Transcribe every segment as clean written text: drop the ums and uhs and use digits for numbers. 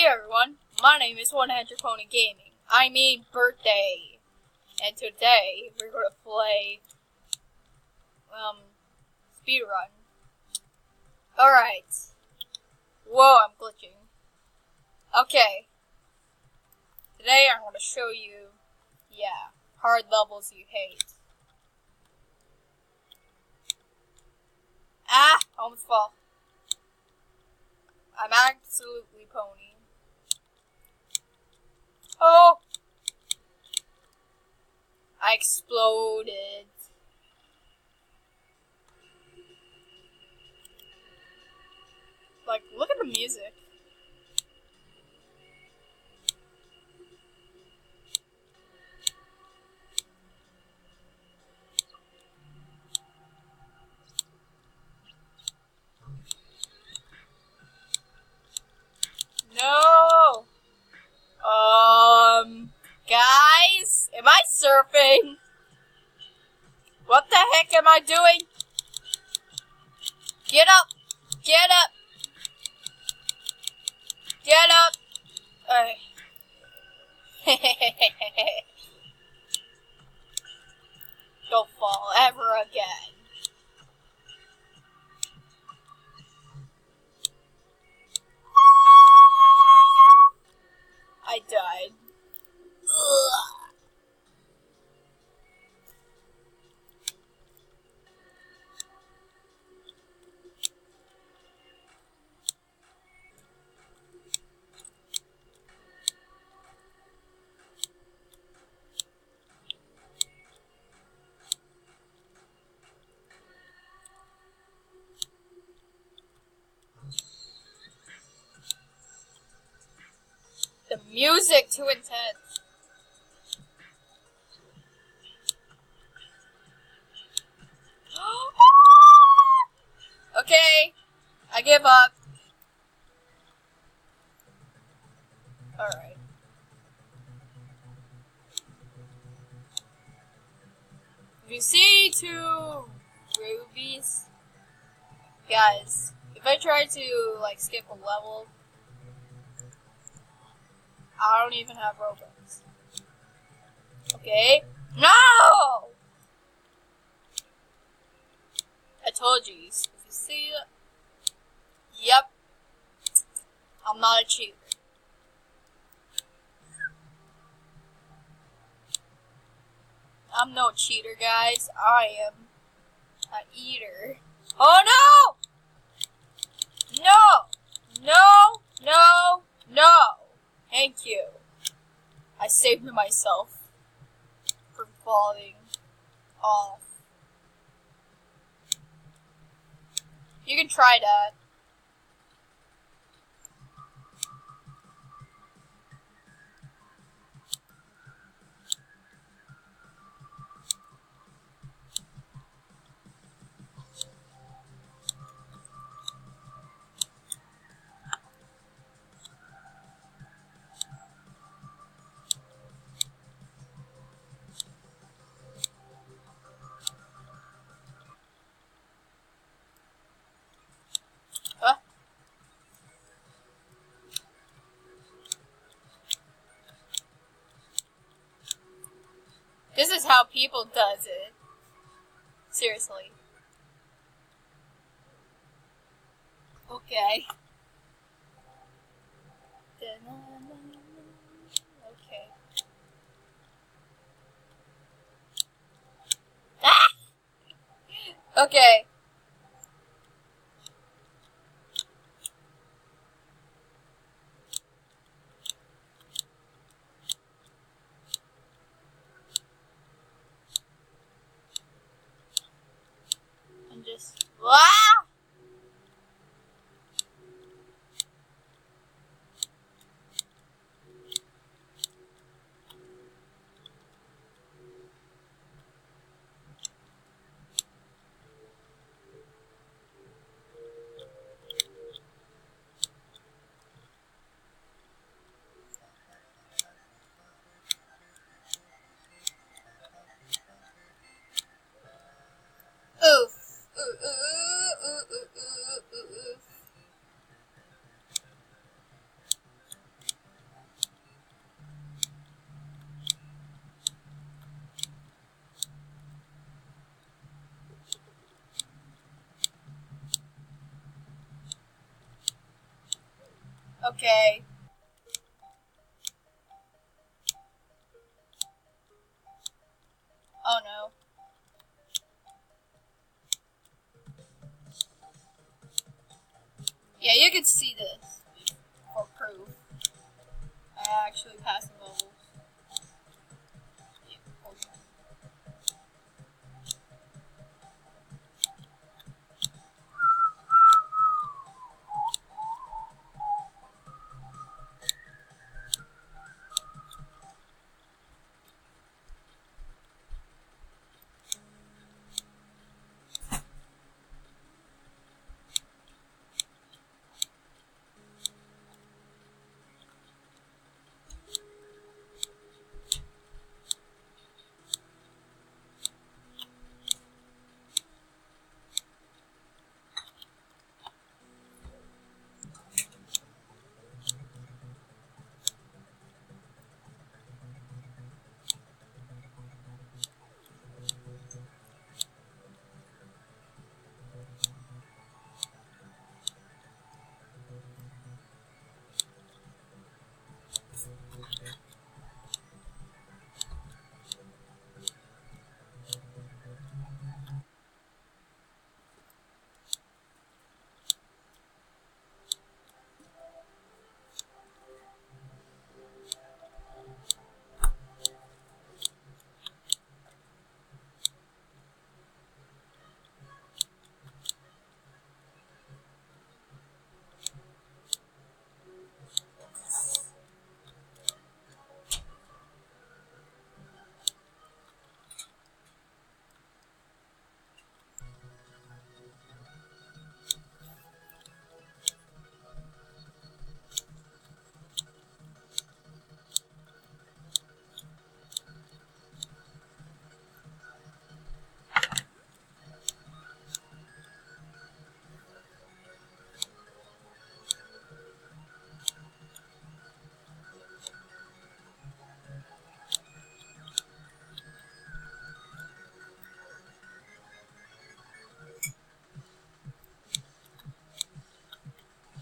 Hey everyone, my name is One Hundred Pony Gaming. I mean birthday, and today we're gonna play speedrun. Alright. Whoa, I'm glitching. Okay. Today I'm gonna show you, hard levels you hate. Ah! Almost fall. I'm absolutely pony. Oh! I exploded. Like, look at the music. No! Guys? Am I surfing? What the heck am I doing? Get up! Get up! Get up! Don't fall ever again. I died. Ugh. The music too intense. Okay, I give up. Alright. If you see two rubies, guys, if I try to, like, skip a level, I don't even have Robux. Okay? No! I told you. If you see it, yep. I'm not a cheater. I'm no cheater, guys. I am an eater. Oh no! No! No! No! No! Thank you. I saved myself from falling off. You can try that. Huh? This is how people does it. Seriously. Okay. Okay. Ah! Okay. I'm just... Ah! Okay. Oh no. Yeah, you can see this for proof. I actually passed the levels. Yeah, hold on.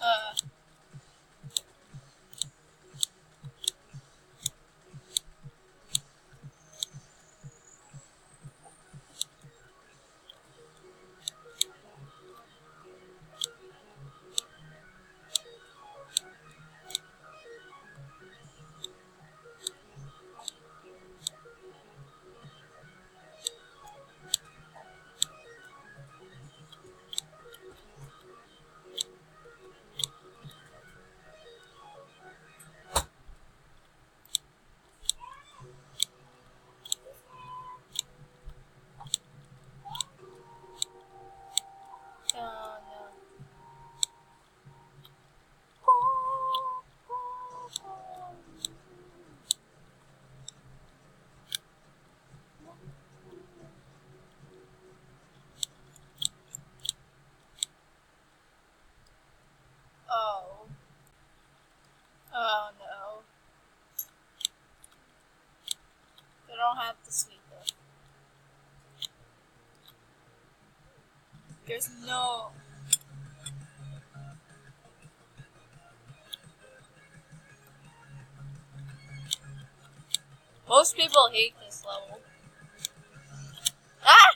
Uh, oh no. Oh. Oh no. They don't have to sweep it. There's no... Most people hate this level. Ah!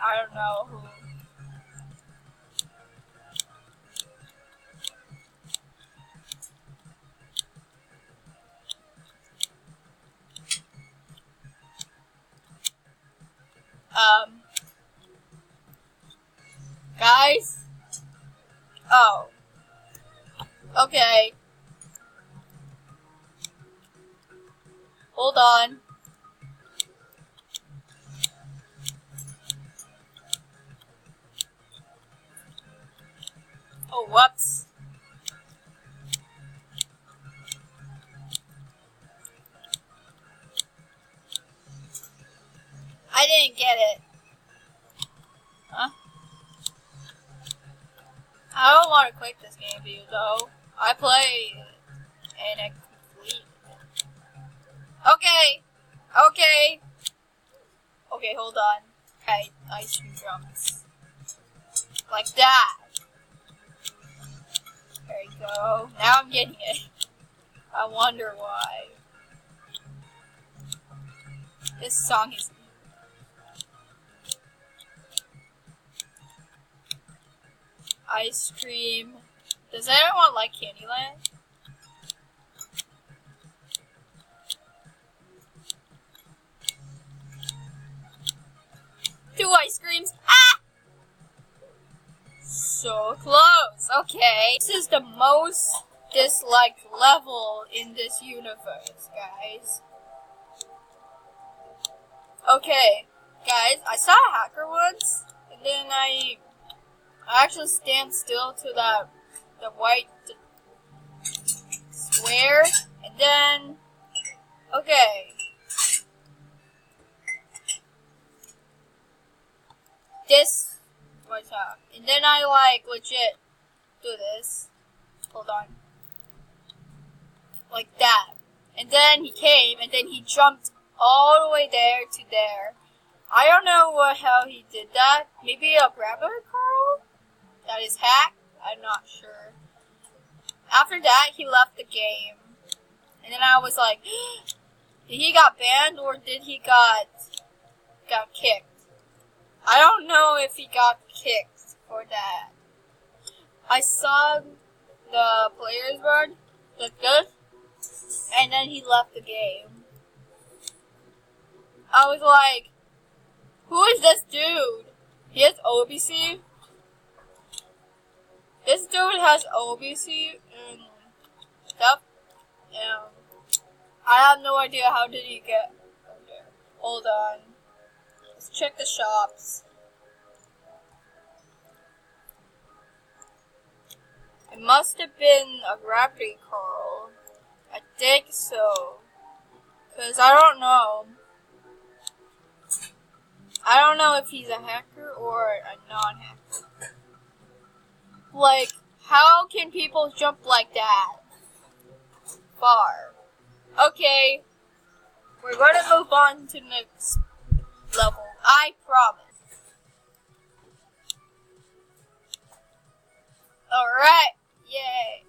I don't know who. Guys? Oh. Okay. Hold on. Oh, whoops. I didn't get it. Huh? I don't want to quit this game for you, though. I play and I complete. Okay. Okay. Okay, hold on. Okay, ice cream drums. Like that. There you go. Now I'm getting it. I wonder why. This song is... Ice cream. Does anyone like Candyland? 2 ice creams. Ah! So close. Okay. This is the most disliked level in this universe, guys. Okay, guys, I saw a hacker once, and then I actually stand still to the white square, and then, okay. This was up. And then I legit do this. Hold on. Like that. And then he came, and then he jumped all the way there to there. I don't know how he did that. Maybe a grabber curl? That is hacked? I'm not sure. After that, he left the game. And then I was like, did he got banned or did he got kicked? I don't know if he got kicked for that. I saw the players board, like this, and then he left the game. I was like, who is this dude? He has OBC? This dude has OBC and stuff. I have no idea how did he get over there. Hold on. Let's check the shops. It must have been a Gravity Carl. I think so. Cause I don't know. I don't know if he's a hacker or a non-hacker. Like, how can people jump like that? Far. Okay. We're gonna move on to the next level. I promise. Alright. Yay.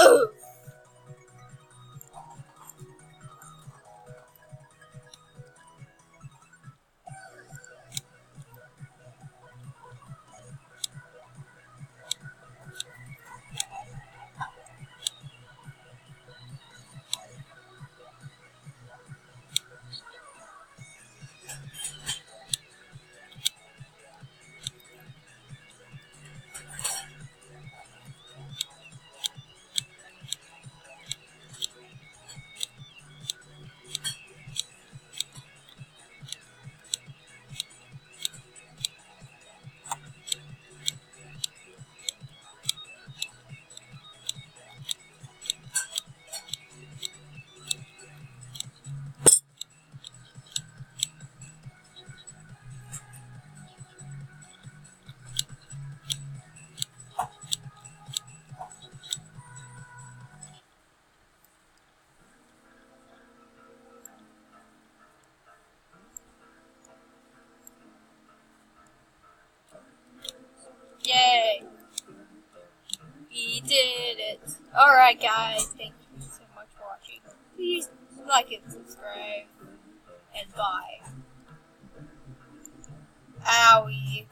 Ugh. Yay. We did it. Alright guys, thank you so much for watching. Please like and subscribe. And bye. Owie.